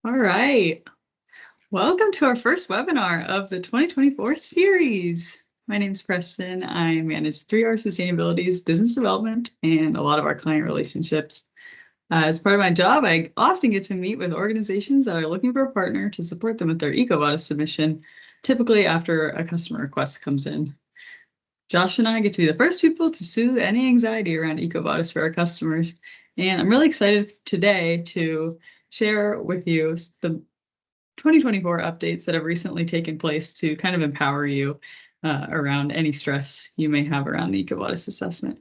All right. Welcome to our first webinar of the 2024 series. My name is Preston. I manage 3R Sustainability's business development and a lot of our client relationships. As part of my job, I often get to meet with organizations that are looking for a partner to support them with their EcoVadis submission, typically after a customer request comes in. Josh and I get to be the first people to soothe any anxiety around EcoVadis for our customers. And I'm really excited today to share with you the 2024 updates that have recently taken place to kind of empower you around any stress you may have around the EcoVadis assessment.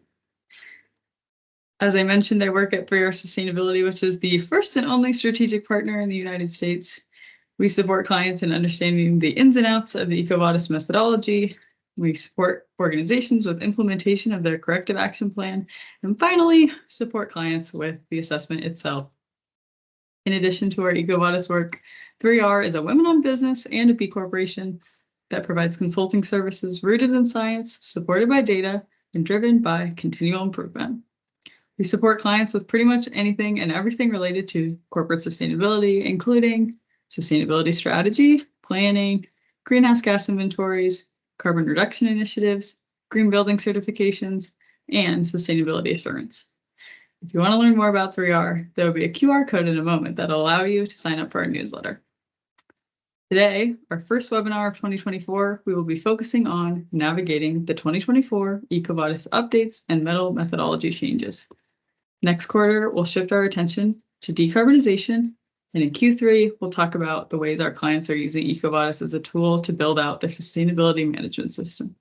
As I mentioned, I work at 3R Sustainability, which is the first and only strategic partner in the United States. We support clients in understanding the ins and outs of the EcoVadis methodology. We support organizations with implementation of their corrective action plan, and finally, support clients with the assessment itself. In addition to our EcoVadis work, 3R is a women-owned business and a B Corporation that provides consulting services rooted in science, supported by data, and driven by continual improvement. We support clients with pretty much anything and everything related to corporate sustainability, including sustainability strategy, planning, greenhouse gas inventories, carbon reduction initiatives, green building certifications, and sustainability assurance. If you want to learn more about 3R, there will be a QR code in a moment that will allow you to sign up for our newsletter. Today, our first webinar of 2024, we will be focusing on navigating the 2024 EcoVadis updates and methodology changes. Next quarter, we'll shift our attention to decarbonization, and in Q3, we'll talk about the ways our clients are using EcoVadis as a tool to build out their sustainability management system.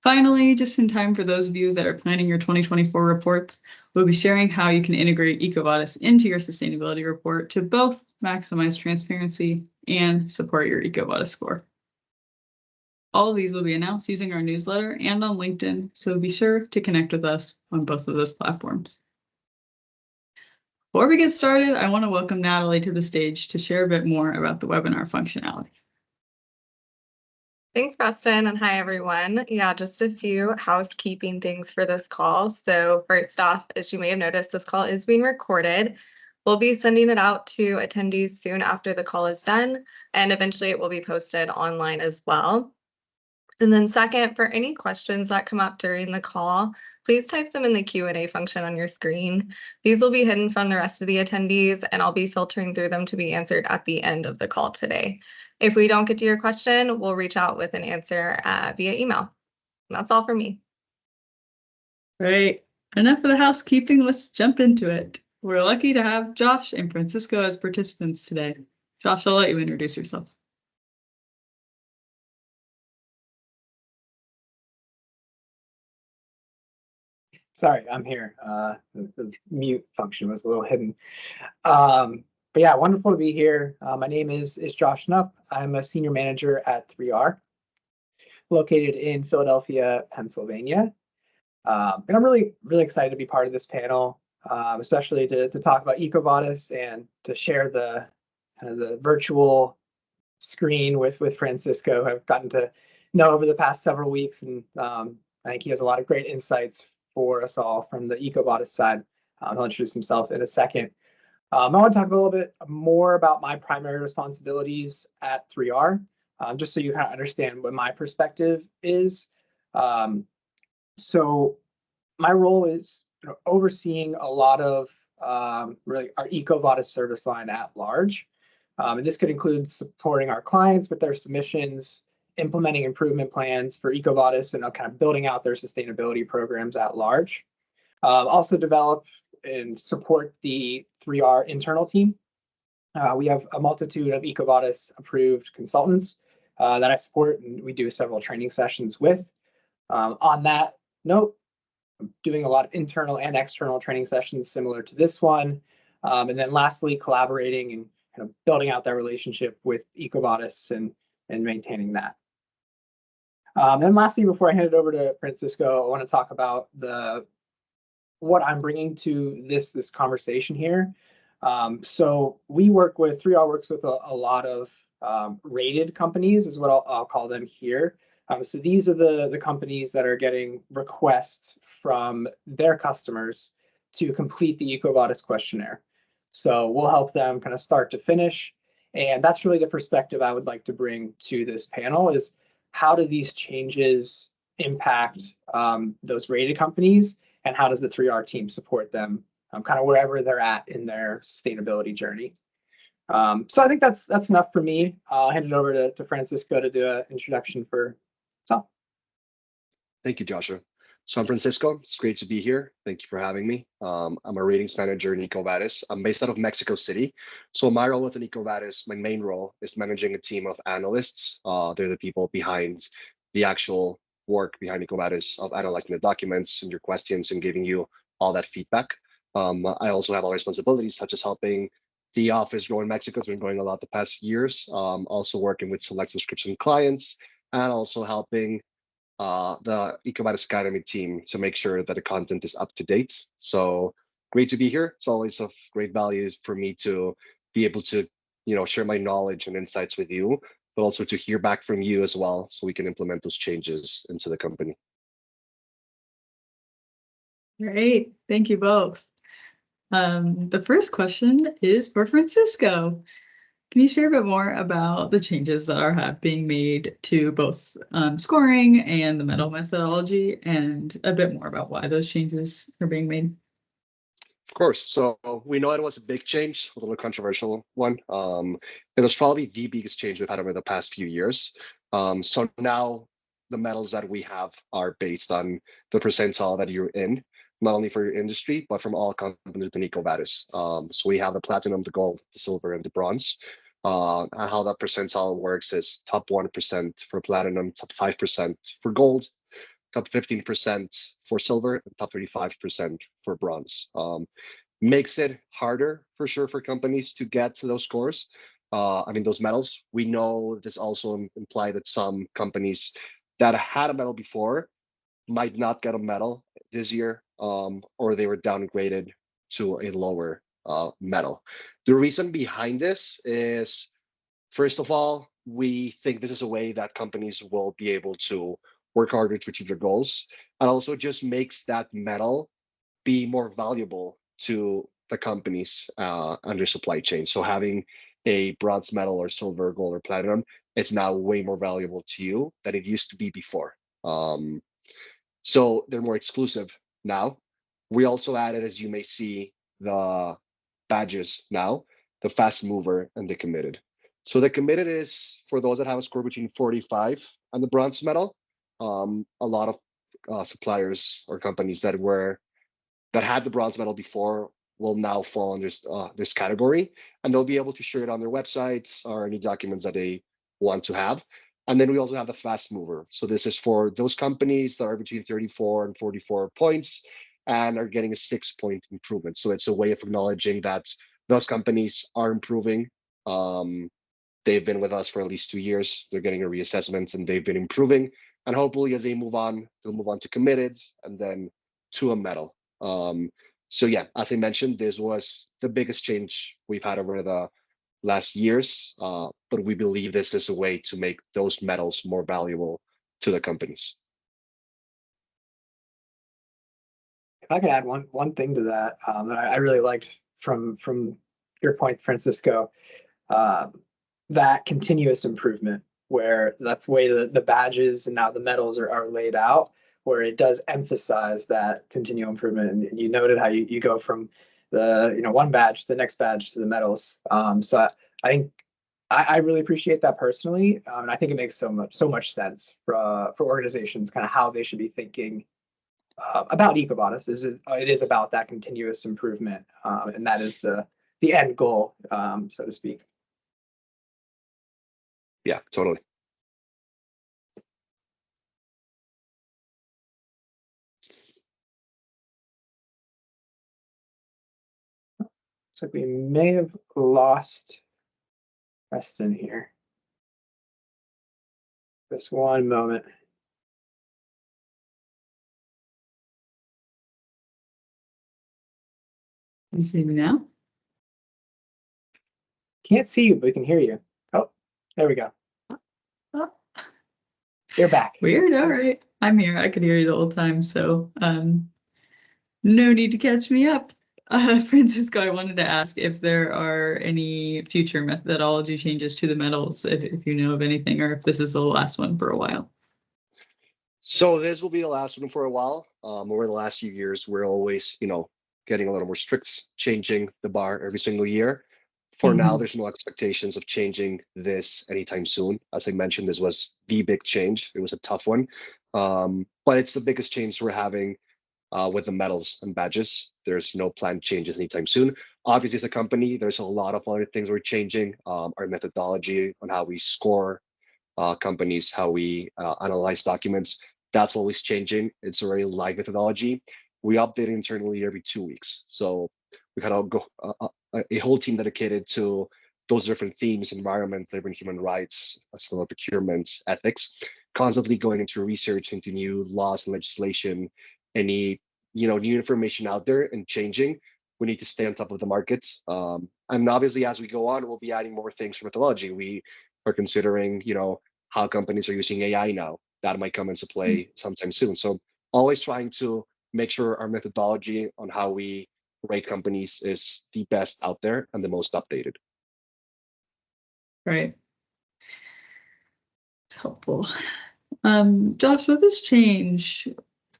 Finally, just in time for those of you that are planning your 2024 reports, we'll be sharing how you can integrate EcoVadis into your sustainability report to both maximize transparency and support your EcoVadis score. All of these will be announced using our newsletter and on LinkedIn, so be sure to connect with us on both of those platforms. Before we get started, I want to welcome Natalie to the stage to share a bit more about the webinar functionality. Thanks, Preston, and hi, everyone. Yeah, just a few housekeeping things for this call. So first off, as you may have noticed, this call is being recorded. We'll be sending it out to attendees soon after the call is done, and eventually it will be posted online as well. And then second, for any questions that come up during the call, please type them in the Q&A function on your screen. These will be hidden from the rest of the attendees, and I'll be filtering through them to be answered at the end of the call today. If we don't get to your question, we'll reach out with an answer via email. And that's all for me. Great. Enough of the housekeeping. Let's jump into it. We're lucky to have Josh and Francisco as participants today. Josh, I'll let you introduce yourself. Sorry, I'm here. The mute function was a little hidden. But yeah, wonderful to be here. My name is Josh Knupp. I'm a senior manager at 3R, located in Philadelphia, Pennsylvania. And I'm really excited to be part of this panel, especially to talk about EcoVadis and to share the kind of the virtual screen with Francisco, who I've gotten to know over the past several weeks, and I think he has a lot of great insights for us all from the EcoVadis side. He'll introduce himself in a second. I want to talk a little bit more about my primary responsibilities at 3R, just so you kind of understand what my perspective is. So my role is overseeing a lot of really our EcoVadis service line at large. And this could include supporting our clients with their submissions, implementing improvement plans for EcoVadis, and kind of building out their sustainability programs at large. Also develop and support the 3R internal team. We have a multitude of EcoVadis approved consultants that I support, and we do several training sessions with. On that note, I'm doing a lot of internal and external training sessions similar to this one. And then lastly, collaborating and kind of building out that relationship with EcoVadis and maintaining that. And lastly, before I hand it over to Francisco, I want to talk about what I'm bringing to this conversation here. So we work with 3R works with a lot of rated companies, is what I'll call them here. So these are the companies that are getting requests from their customers to complete the EcoVadis questionnaire. So we'll help them kind of start to finish. And that's really the perspective I would like to bring to this panel is how do these changes impact those rated companies, and how does the 3R team support them kind of wherever they're at in their sustainability journey. So I think that's enough for me. I'll hand it over to Francisco to do an introduction for Tom. Thank you, Joshua. So I'm Francisco. It's great to be here. Thank you for having me. I'm a ratings manager in EcoVadis. I'm based out of Mexico City. So my role within EcoVadis, my main role is managing a team of analysts. They're the people behind the actual work behind EcoVadis of analyzing the documents and your questions and giving you all that feedback. I also have other responsibilities such as helping the office grow in Mexico. It's been growing a lot the past years. Also working with select subscription clients and also helping the EcoVadis Academy team to make sure that the content is up to date. So great to be here. It's always of great value for me to be able to, share my knowledge and insights with you, but also to hear back from you as well, so we can implement those changes into the company. Great, thank you both. The first question is for Francisco. Can you share a bit more about the changes that are being made to both scoring and the medal methodology, and a bit more about why those changes are being made? Of course. So we know it was a big change, a little controversial one. It was probably the biggest change we've had over the past few years. So now the medals that we have are based on the percentile that you're in, not only for your industry, but from all companies in EcoVadis. So we have the platinum, the gold, the silver, and the bronze. And how that percentile works is top 1% for platinum, top 5% for gold, top 15% for silver, and top 35% for bronze. Makes it harder for sure for companies to get to those scores. Those medals. We know this also implies that some companies that had a medal before might not get a medal this year, or they were downgraded to a lower medal. The reason behind this is, first of all, we think this is a way that companies will be able to work harder to achieve their goals, and also just makes that medal be more valuable to the companies and their supply chain. So having a bronze medal or silver, gold, or platinum is now way more valuable to you than it used to be before. So they're more exclusive now. We also added, as you may see, the badges now, the fast mover and the committed. So the committed is for those that have a score between 45 and the bronze medal. A lot of suppliers or companies that had the bronze medal before will now fall under this category, and they'll be able to share it on their websites or any documents that they want to have. And then we also have the fast mover. So this is for those companies that are between 34 and 44 points and are getting a 6-point improvement. So it's a way of acknowledging that those companies are improving. They've been with us for at least 2 years. They're getting a reassessment and they've been improving. And hopefully as they move on, they'll move on to committed and then to a medal. So yeah, as I mentioned, this was the biggest change we've had over the last years, but we believe this is a way to make those medals more valuable to the companies. If I could add one thing to that that I really liked from your point, Francisco, that continuous improvement, where that's the way the badges and now the medals are laid out, where it does emphasize that continual improvement. And you noted how you go from the one badge to the next badge to the medals. So I think I really appreciate that personally, and I think it makes so much sense for organizations, kind of how they should be thinking about EcoVadis. It is about that continuous improvement, and that is the end goal, so to speak. Yeah, totally. So we may have lost Preston here. Just one moment. You see me now? Can't see you, but we can hear you. Oh, there we go. Oh. You're back. Weird. All right. I'm here. I could hear you the whole time, so no need to catch me up. Francisco, I wanted to ask if there are any future methodology changes to the medals, if you know of anything, or if this is the last one for a while. So this will be the last one for a while. Over the last few years, we're always, getting a little more strict, changing the bar every single year. For now, there's no expectations of changing this anytime soon. As I mentioned, this was the big change. It was a tough one, but it's the biggest change we're having with the medals and badges. There's no planned changes anytime soon. Obviously, as a company, there's a lot of other things we're changing. Our methodology on how we score companies, how we analyze documents, that's always changing. It's a very live methodology. We update internally every 2 weeks. So we had a whole team dedicated to those different themes: environment, labor and human rights, as well as procurement, ethics, constantly going into research into new laws and legislation, any new information out there and changing. We need to stay on top of the market. And obviously, as we go on, we'll be adding more things for methodology. We are considering, how companies are using AI now. That might come into play sometime soon. So always trying to make sure our methodology on how we rate companies is the best out there and the most updated. Right. It's helpful. Josh, with this change,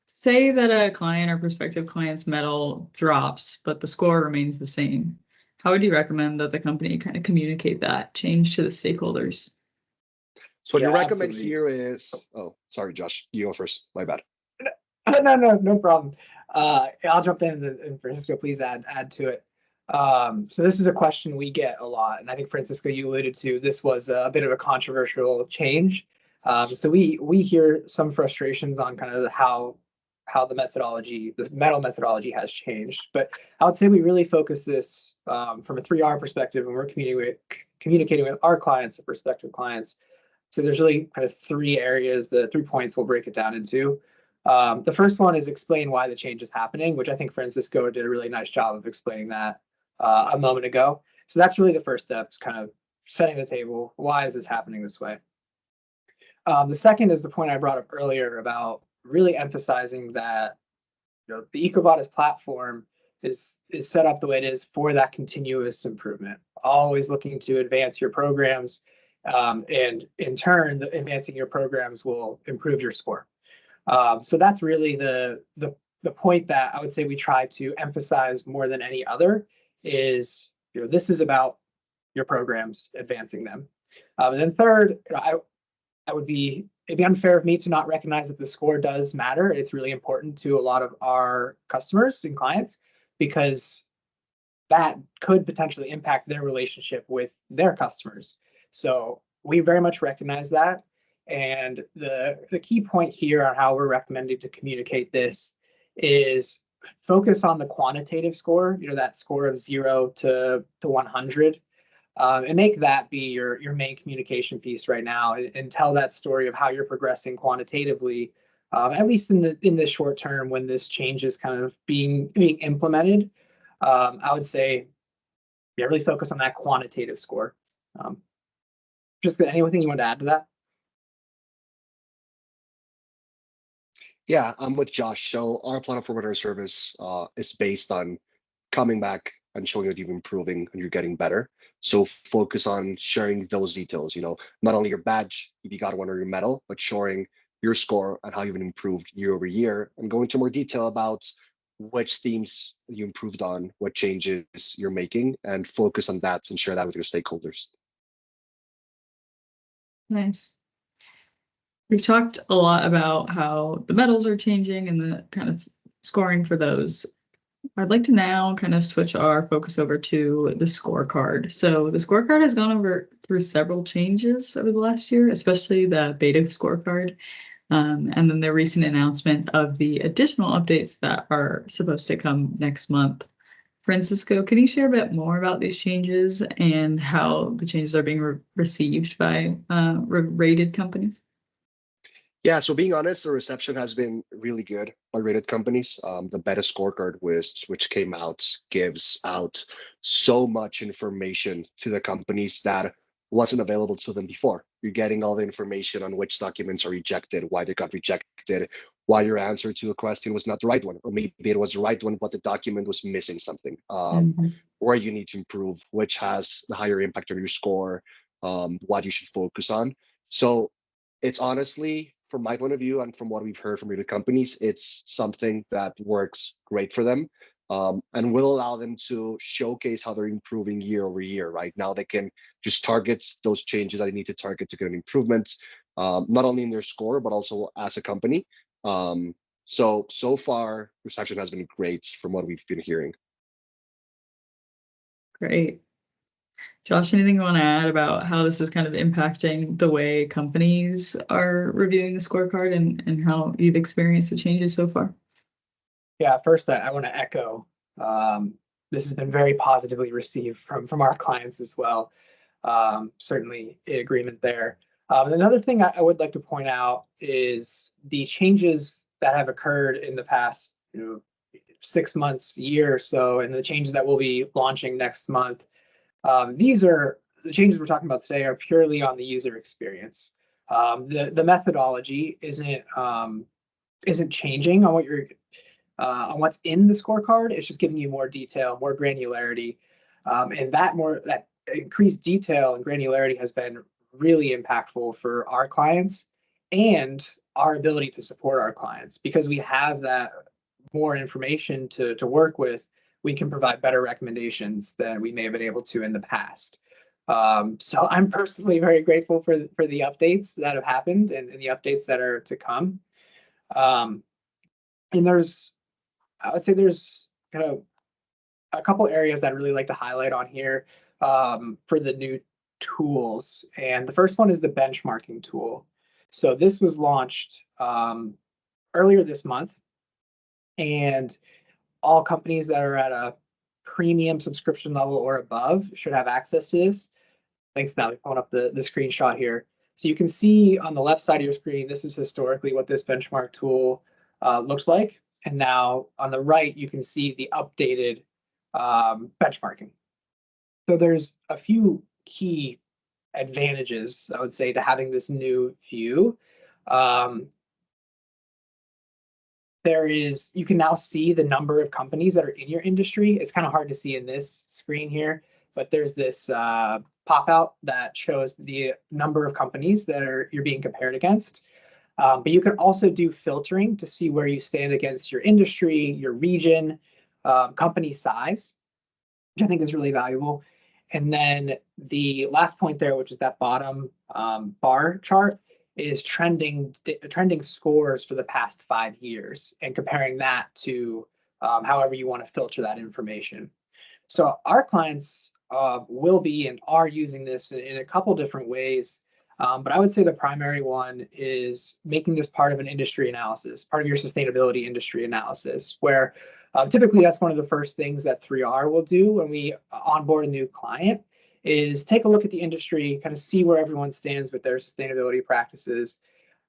say that a client or prospective client's medal drops, but the score remains the same. How would you recommend that the company kind of communicate that change to the stakeholders? So what you recommend absolutely. here is, oh, sorry, Josh, you go first. My bad. No problem. I'll jump in, and Francisco, please add to it. So this is a question we get a lot, and I think Francisco, you alluded to this was a bit of a controversial change. So we hear some frustrations on kind of how the methodology, this medal methodology, has changed. But I would say we really focus this from a 3R perspective, and we're communicating with our clients or prospective clients. So there's really kind of 3 areas, the 3 points we'll break it down into. The first one is explain why the change is happening, which I think Francisco did a really nice job of explaining that a moment ago. So that's really the first step, is kind of setting the table. Why is this happening this way? The second is the point I brought up earlier about really emphasizing that the EcoVadis platform is set up the way it is for that continuous improvement, always looking to advance your programs, and in turn, advancing your programs will improve your score. So that's really the point that I would say we try to emphasize more than any other is, this is about your programs, advancing them. And then third, it'd be unfair of me to not recognize that the score does matter. It's really important to a lot of our customers and clients, because that could potentially impact their relationship with their customers. So we very much recognize that. And the key point here on how we're recommending to communicate this is focus on the quantitative score, that score of 0 to 100, and make that be your main communication piece right now, and tell that story of how you're progressing quantitatively, at least in the short term when this change is kind of being implemented. I would say, really focus on that quantitative score. Just anything you want to add to that? Yeah, I'm with Josh. So our platform and our service is based on coming back and showing that you're improving and you're getting better. So focus on sharing those details, not only your badge, if you got one, or your medal, but showing your score and how you've improved year over year, and go into more detail about which themes you improved on, what changes you're making, and focus on that and share that with your stakeholders. Nice. We've talked a lot about how the medals are changing and the kind of scoring for those. I'd like to now kind of switch our focus over to the scorecard. So the scorecard has gone through several changes over the last year, especially the beta scorecard, and then the recent announcement of the additional updates that are supposed to come next month. Francisco, can you share a bit more about these changes and how the changes are being received by rated companies? Yeah, so being honest, the reception has been really good by rated companies. The beta scorecard, which came out, gives out so much information to the companies that wasn't available to them before. You're getting all the information on which documents are rejected, why they got rejected, why your answer to a question was not the right one, or maybe it was the right one, but the document was missing something, where you need to improve, which has the higher impact on your score, what you should focus on. So it's honestly, from my point of view and from what we've heard from other companies, it's something that works great for them, and will allow them to showcase how they're improving year over year. Right now, they can just target those changes that they need to target to get an improvement, not only in their score, but also as a company. So far, reception has been great from what we've been hearing. Great. Josh, anything you want to add about how this is kind of impacting the way companies are reviewing the scorecard and how you've experienced the changes so far? Yeah, first I want to echo, this has been very positively received from our clients as well. Certainly in agreement there. Another thing I would like to point out is the changes that have occurred in the past 6 months, year or so, and the changes that we'll be launching next month. These are the changes we're talking about today are purely on the user experience. The methodology isn't changing on what you're on what's in the scorecard. It's just giving you more detail, more granularity, and that increased detail and granularity has been really impactful for our clients and our ability to support our clients, because we have that more information to work with. We can provide better recommendations than we may have been able to in the past. So I'm personally very grateful for the updates that have happened and the updates that are to come. And I would say there's kind of a couple areas that I'd really like to highlight on here for the new tools. And the first one is the benchmarking tool. So this was launched earlier this month, and all companies that are at a premium subscription level or above should have access to this. Thanks, now pulling up the screenshot here. So you can see on the left side of your screen, this is historically what this benchmark tool looks like. And now on the right, you can see the updated benchmarking. So there's a few key advantages, I would say, to having this new view. You can now see the number of companies that are in your industry. It's kind of hard to see in this screen here, but there's this pop out that shows the number of companies that you're being compared against. But you can also do filtering to see where you stand against your industry, your region, company size, which I think is really valuable. And then the last point there, which is that bottom bar chart, is trending scores for the past 5 years and comparing that to however you want to filter that information. So our clients will be and are using this in a couple different ways. But I would say the primary one is making this part of an industry analysis, part of your sustainability industry analysis, where typically that's one of the first things that 3R will do when we onboard a new client, is take a look at the industry, kind of see where everyone stands with their sustainability practices.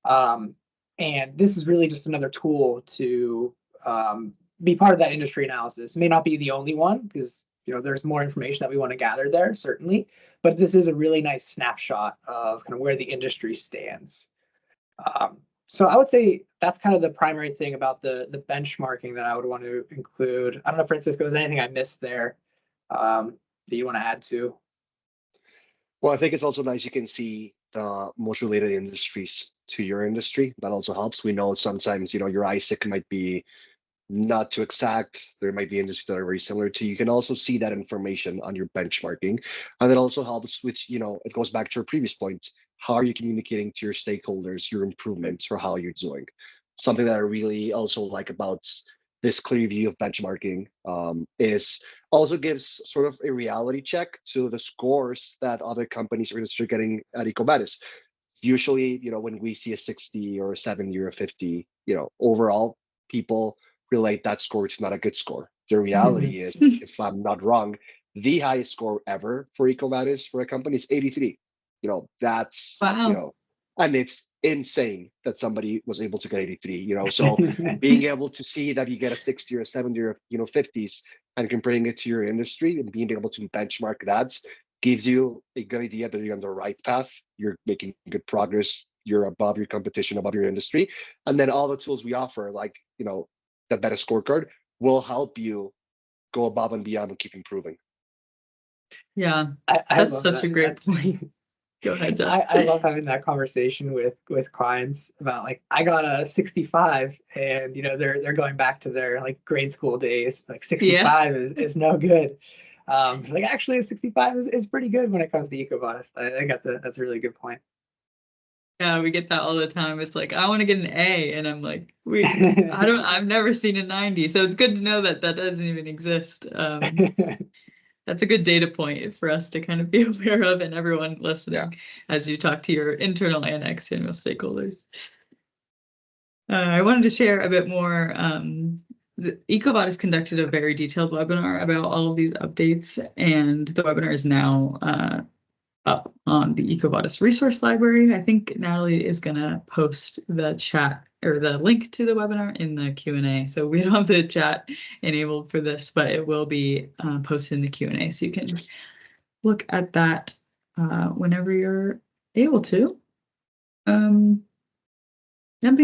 And this is really just another tool to be part of that industry analysis. It may not be the only one, because there's more information that we want to gather there, certainly. But this is a really nice snapshot of kind of where the industry stands. So I would say that's kind of the primary thing about the benchmarking that I would want to include. I don't know, Francisco, is there anything I missed there that you want to add to? Well, I think it's also nice you can see the most related industries to your industry. That also helps. We know sometimes, your ISIC might be not too exact. There might be industries that are very similar to you. You can also see that information on your benchmarking. And it also helps with, it goes back to your previous point. How are you communicating to your stakeholders your improvements or how you're doing? Something that I really also like about this clear view of benchmarking is also gives sort of a reality check to the scores that other companies are getting at EcoVadis. Usually, when we see a 60 or a 70 or a 50, overall people relate that score to not a good score. The reality is, if I'm not wrong, the highest score ever for EcoVadis for a company is 83. That's wow. And it's insane that somebody was able to get 83. So being able to see that you get a 60 or a 70 or 50s and comparing it to your industry and being able to benchmark that gives you a good idea that you're on the right path. You're making good progress. you're above your competition, above your industry. And then all the tools we offer, like, the better scorecard, will help you go above and beyond and keep improving. Yeah, I that's love such that. a great point. Go ahead, Jeff. I love having that conversation with clients about, like, I got a 65 and they're going back to their like grade school days. Like 65 is no good. Like actually a 65 is pretty good when it comes to EcoVadis. I think that's a really good point. Yeah, we get that all the time. It's like, I want to get an A, and I'm like, I've never seen a 90. So it's good to know that doesn't even exist. That's a good data point for us to kind of be aware of, and everyone listening as you talk to your internal and external stakeholders. I wanted to share a bit more. The EcoVadis conducted a very detailed webinar about all of these updates, and the webinar is now up on the EcoVadis resource library. I think Natalie is going to post the chat or the link to the webinar in the Q&A. So we don't have the chat enabled for this, but it will be posted in the Q&A. So you can look at that whenever you're able to. Jumping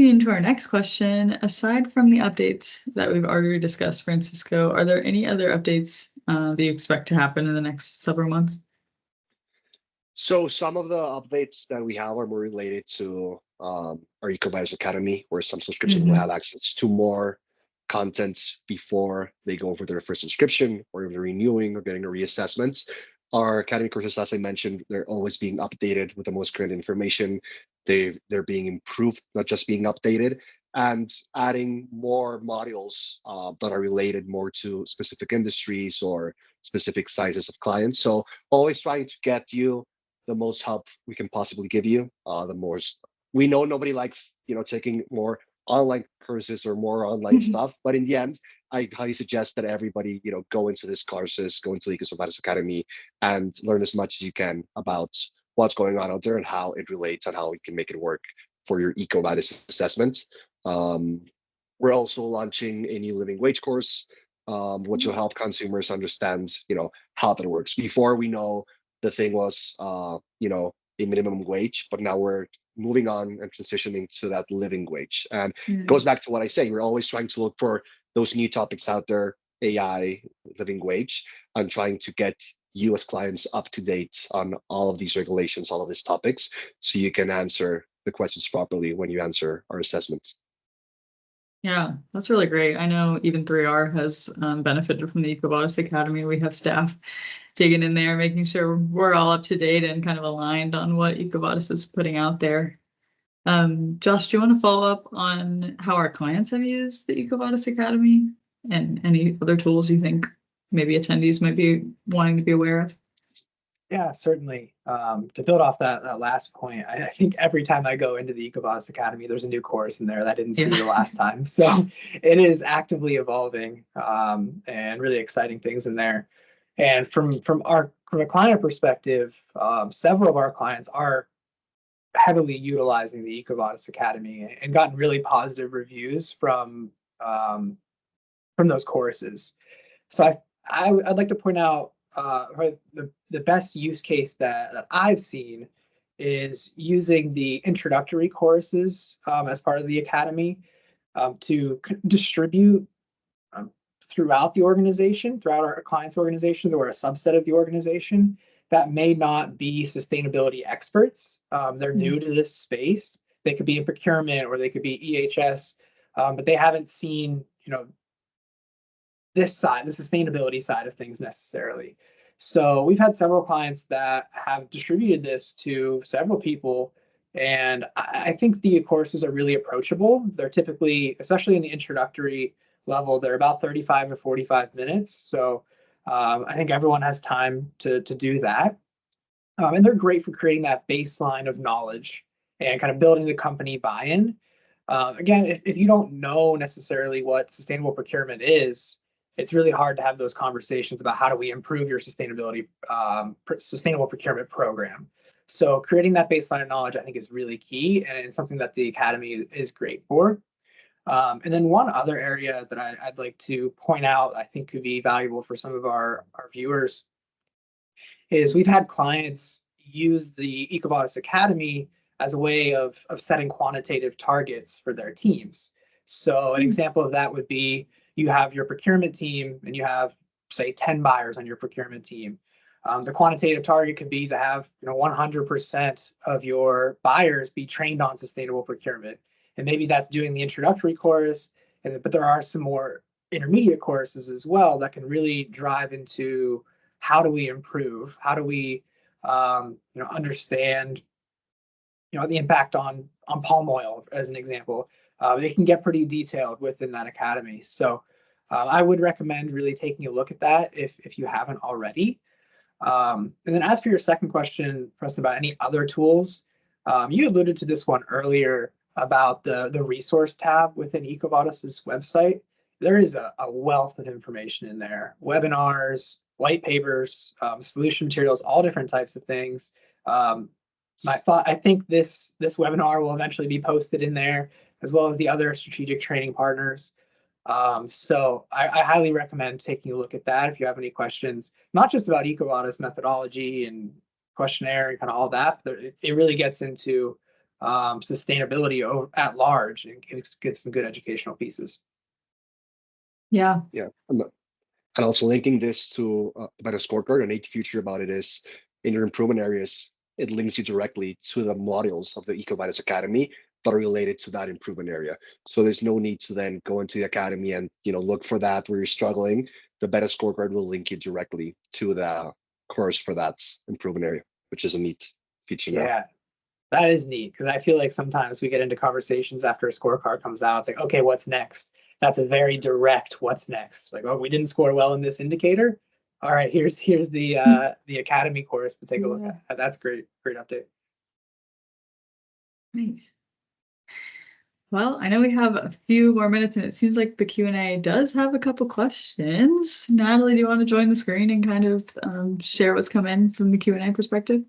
into our next question, aside from the updates that we've already discussed, Francisco, are there any other updates that you expect to happen in the next several months? So some of the updates that we have are more related to our EcoVadis Academy, where some subscriptions will have access to more content before they go for their first subscription, or if they're renewing or getting a reassessment. Our Academy courses, as I mentioned, they're always being updated with the most current information. They're being improved, not just being updated, and adding more modules that are related more to specific industries or specific sizes of clients. So always trying to get you the most help we can possibly give you. We know nobody likes taking more online courses or more online stuff, but in the end, I highly suggest that everybody go into these courses, go into the EcoVadis Academy, and learn as much as you can about what's going on out there and how it relates and how we can make it work for your EcoVadis assessment. We're also launching a new living wage course, which will help consumers understand how that works. Before, we know the thing was a minimum wage, but now we're moving on and transitioning to that living wage. And it goes back to what I say, we're always trying to look for those new topics out there, AI, living wage, and trying to get you as clients up to date on all of these regulations, all of these topics, so you can answer the questions properly when you answer our assessments. Yeah, that's really great. I know even 3R has benefited from the EcoVadis Academy. We have staff digging in there, making sure we're all up to date and kind of aligned on what EcoVadis is putting out there. Josh, do you want to follow up on how our clients have used the EcoVadis Academy and any other tools you think maybe attendees might be wanting to be aware of? Yeah, certainly. To build off that last point, I think every time I go into the EcoVadis Academy, there's a new course in there that I didn't see the last time. So it is actively evolving and really exciting things in there. And from a client perspective, several of our clients are heavily utilizing the EcoVadis Academy and gotten really positive reviews from those courses. So I'd like to point out the best use case that I've seen is using the introductory courses as part of the academy to distribute throughout the organization, throughout our clients' organizations, or a subset of the organization that may not be sustainability experts. They're new to this space. They could be in procurement or they could be EHS, but they haven't seen this side, the sustainability side of things necessarily. So we've had several clients that have distributed this to several people, and I think the courses are really approachable. They're typically, especially in the introductory level, they're about 35 to 45 minutes. So I think everyone has time to do that. And they're great for creating that baseline of knowledge and kind of building the company buy-in. Again, if you don't know necessarily what sustainable procurement is, it's really hard to have those conversations about how do we improve your sustainability, sustainable procurement program. So creating that baseline of knowledge, I think, is really key, and it's something that the Academy is great for. And then one other area that I'd like to point out, I think could be valuable for some of our viewers, is we've had clients use the EcoVadis Academy as a way of setting quantitative targets for their teams. So an example of that would be you have your procurement team and you have, say, 10 buyers on your procurement team. The quantitative target could be to have 100% of your buyers be trained on sustainable procurement. And maybe that's doing the introductory course, but there are some more intermediate courses as well that can really drive into how do we improve, how do we understand the impact on palm oil as an example. They can get pretty detailed within that academy. So I would recommend really taking a look at that if you haven't already. And then as for your second question, Preston, about any other tools, you alluded to this one earlier about the resource tab within EcoVadis's website. There is a wealth of information in there: webinars, white papers, solution materials, all different types of things. I think this webinar will eventually be posted in there, as well as the other strategic training partners. So I highly recommend taking a look at that if you have any questions, not just about EcoVadis methodology and questionnaire and kind of all that, but it really gets into sustainability at large and gives some good educational pieces. Yeah. Yeah. And also linking this to about a scorecard, a neat feature about it is in your improvement areas, it links you directly to the modules of the EcoVadis Academy that are related to that improvement area. So there's no need to then go into the academy and look for that where you're struggling. The better scorecard will link you directly to the course for that improvement area, which is a neat feature now. Yeah, that is neat, because I feel like sometimes we get into conversations after a scorecard comes out. It's like, okay, what's next? That's a very direct what's next. Like, oh, we didn't score well in this indicator. All right, here's the academy course to take a look at. That's great update. Nice. Well, I know we have a few more minutes, and it seems like the Q&A does have a couple questions. Natalie, do you want to join the screen and kind of share what's come in from the Q&A perspective?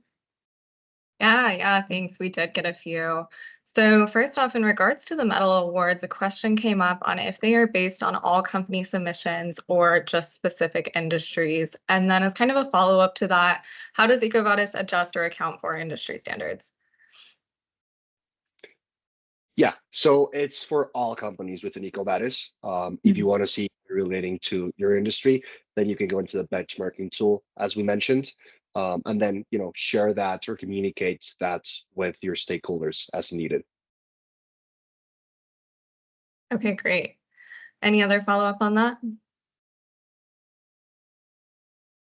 Yeah, thanks. We did get a few. So first off, in regards to the medal awards, a question came up on if they are based on all company submissions or just specific industries. And then as kind of a follow-up to that, how does EcoVadis adjust or account for industry standards? Yeah, so it's for all companies within EcoVadis. If you want to see relating to your industry, then you can go into the benchmarking tool, as we mentioned, and then share that or communicate that with your stakeholders as needed. Okay, great. Any other follow-up on that?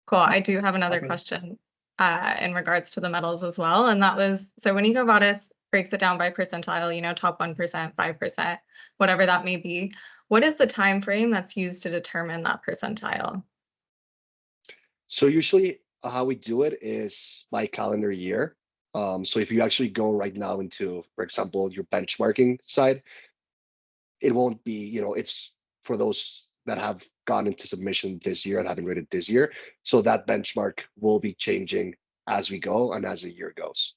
Cool. I do have another question in regards to the medals as well, and that was, so when EcoVadis breaks it down by percentile, top 1%, 5%, whatever that may be, what is the time frame that's used to determine that percentile? So usually how we do it is by calendar year. So if you actually go right now into, for example, your benchmarking side, it won't be, it's for those that have gone into submission this year and haven't rated this year. So that benchmark will be changing as we go and as the year goes.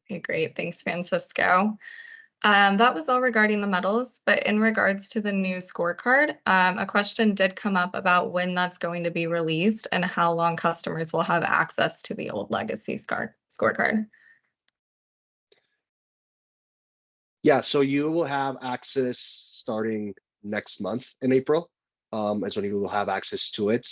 Okay, great. Thanks, Francisco. That was all regarding the medals, but in regards to the new scorecard, a question did come up about when that's going to be released and how long customers will have access to the old legacy scorecard. Yeah, so you will have access starting next month in April, is when you will have access to it.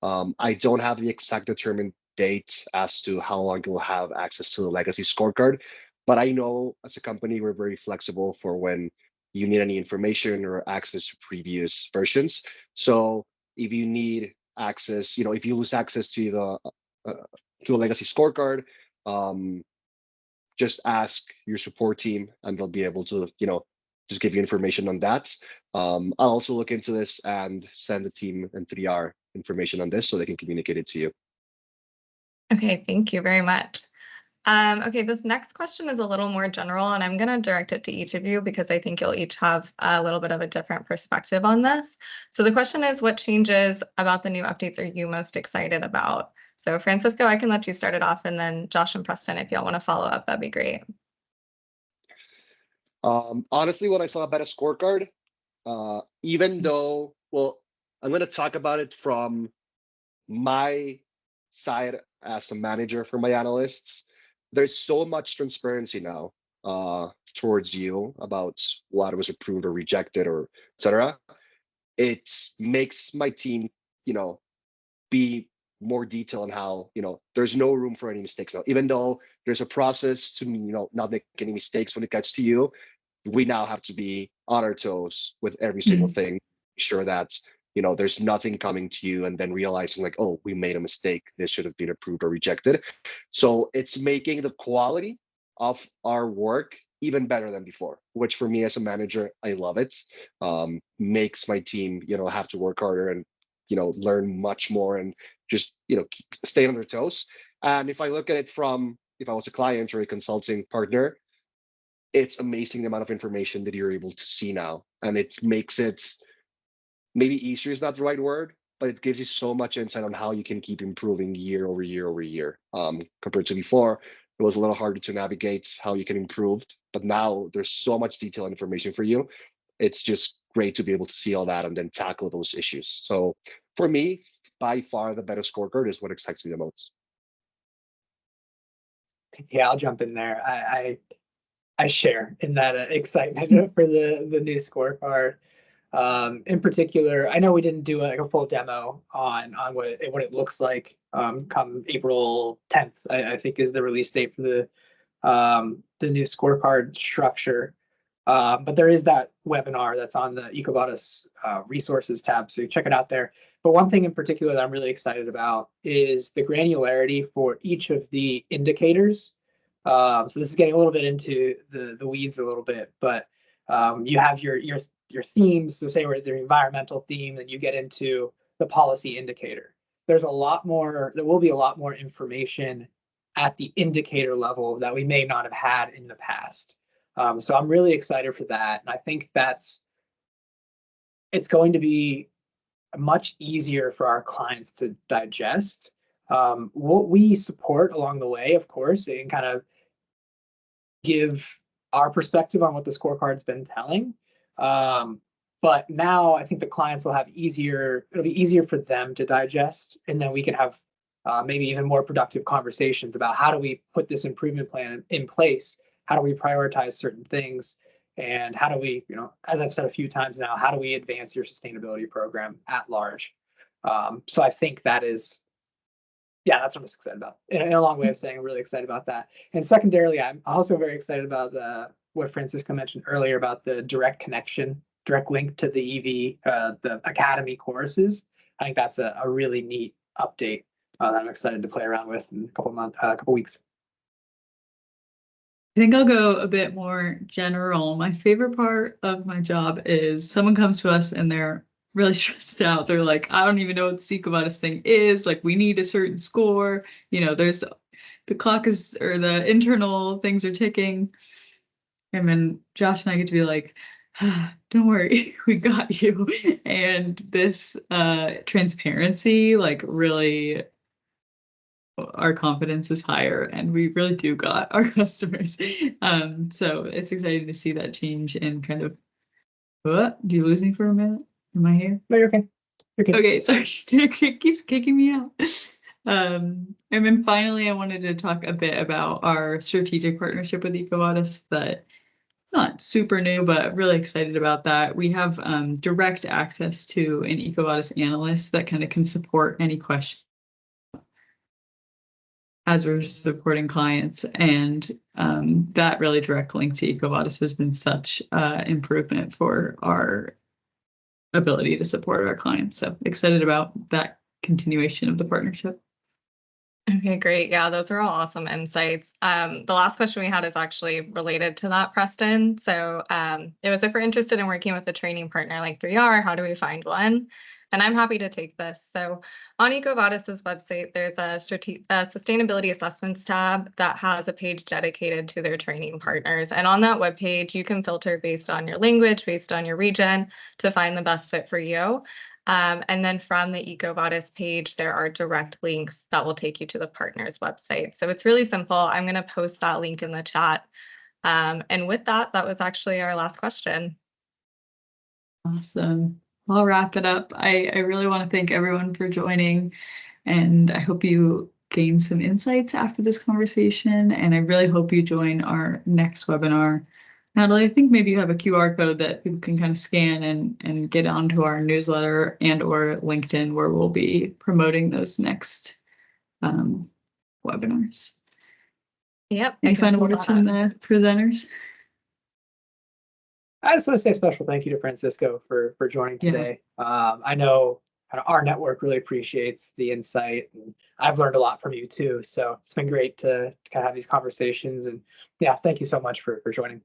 I don't have the exact determined date as to how long you will have access to the legacy scorecard, but I know as a company, we're very flexible for when you need any information or access to previous versions. So if you need access, if you lose access to the legacy scorecard, just ask your support team and they'll be able to, just give you information on that. I'll also look into this and send the team in 3R information on this so they can communicate it to you. Okay, thank you very much. Okay, this next question is a little more general, and I'm going to direct it to each of you because I think you'll each have a little bit of a different perspective on this. So the question is, what changes about the new updates are you most excited about? So Francisco, I can let you start it off, and then Josh and Preston, if y'all want to follow up, that'd be great. Honestly, when I saw a better scorecard, even though, well, I'm going to talk about it from my side as a manager for my analysts. there's so much transparency now towards you about what was approved or rejected or etc. It makes my team, be more detailed on how, there's no room for any mistakes now. Even though there's a process to, not make any mistakes when it gets to you, we now have to be on our toes with every single thing, make sure that, there's nothing coming to you and then realizing like, oh, we made a mistake. This should have been approved or rejected. So it's making the quality of our work even better than before, which for me as a manager, I love it. Makes my team, have to work harder and, learn much more and just, stay on their toes. And if I look at it from, if I was a client or a consulting partner, it's amazing the amount of information that you're able to see now. And it makes it, maybe easier is not the right word, but it gives you so much insight on how you can keep improving year over year over year. Compared to before, it was a little harder to navigate how you can improve, but now there's so much detailed information for you. It's just great to be able to see all that and then tackle those issues. So for me, by far the better scorecard is what excites me the most. Yeah, I'll jump in there. I share in that excitement for the new scorecard. In particular, I know we didn't do a full demo on what it looks like come April 10th, I think is the release date for the new scorecard structure. But there is that webinar that's on the EcoVadis resources tab, so you check it out there. But one thing in particular that I'm really excited about is the granularity for each of the indicators. So this is getting a little bit into the weeds a little bit, but you have your themes. So say we're the environmental theme, then you get into the policy indicator. There will be a lot more information at the indicator level that we may not have had in the past. So I'm really excited for that. And I think it's going to be much easier for our clients to digest. What we support along the way, of course, and kind of give our perspective on what the scorecard's been telling. But now I think the clients will have it'll be easier for them to digest, and then we can have maybe even more productive conversations about how do we put this improvement plan in place? How do we prioritize certain things? And how do we, as I've said a few times now, how do we advance your sustainability program at large? So I think that's what I'm excited about. In a long way of saying I'm really excited about that. And secondarily, I'm also very excited about what Francisco mentioned earlier about the direct link to the the Academy courses. I think that's a really neat update that I'm excited to play around with in a couple weeks. I think I'll go a bit more general. My favorite part of my job is someone comes to us and they're really stressed out. They're like, I don't even know what the EcoVadis thing is. Like, we need a certain score. There's the clock is, or the internal things are ticking. And then Josh and I get to be like, don't worry, we got you. And this transparency, like, really, our confidence is higher and we really do got our customers. So it's exciting to see that change and kind of, what? Do you lose me for a minute? Am I here? No, you're okay. Okay, sorry. It keeps kicking me out. And then finally, I wanted to talk a bit about our strategic partnership with EcoVadis that not super new, but really excited about that. We have direct access to an EcoVadis analyst that kind of can support any question as we're supporting clients, and that really direct link to EcoVadis has been such improvement for our ability to support our clients. So excited about that continuation of the partnership. Okay, great. Yeah, those are all awesome insights. The last question we had is actually related to that, Preston. So it was if we're interested in working with a training partner like 3R, how do we find one? And I'm happy to take this. So on EcoVadis's website, there's a sustainability assessments tab that has a page dedicated to their training partners. And on that webpage, you can filter based on your language, based on your region to find the best fit for you. And then from the EcoVadis page, there are direct links that will take you to the partner's website. So it's really simple. I'm going to post that link in the chat. And with that, that was actually our last question. Awesome. I'll wrap it up. I really want to thank everyone for joining, and I hope you gain some insights after this conversation, and I really hope you join our next webinar. Natalie, I think maybe you have a QR code that people can kind of scan and get onto our newsletter and or LinkedIn, where we'll be promoting those next webinars. Yep. Any final words from the presenters? I just want to say a special thank you to Francisco for joining today. I know our network really appreciates the insight, and I've learned a lot from you too. So it's been great to kind of have these conversations, and yeah, thank you so much for joining.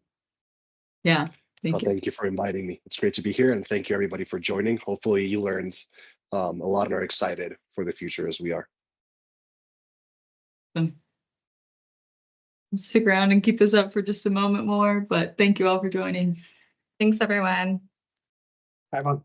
Yeah, thank you. Thank you for inviting me. It's great to be here, and thank you everybody for joining. Hopefully you learned a lot and are excited for the future as we are. Stick around and keep this up for just a moment more, but thank you all for joining. Thanks, everyone. Bye, everyone.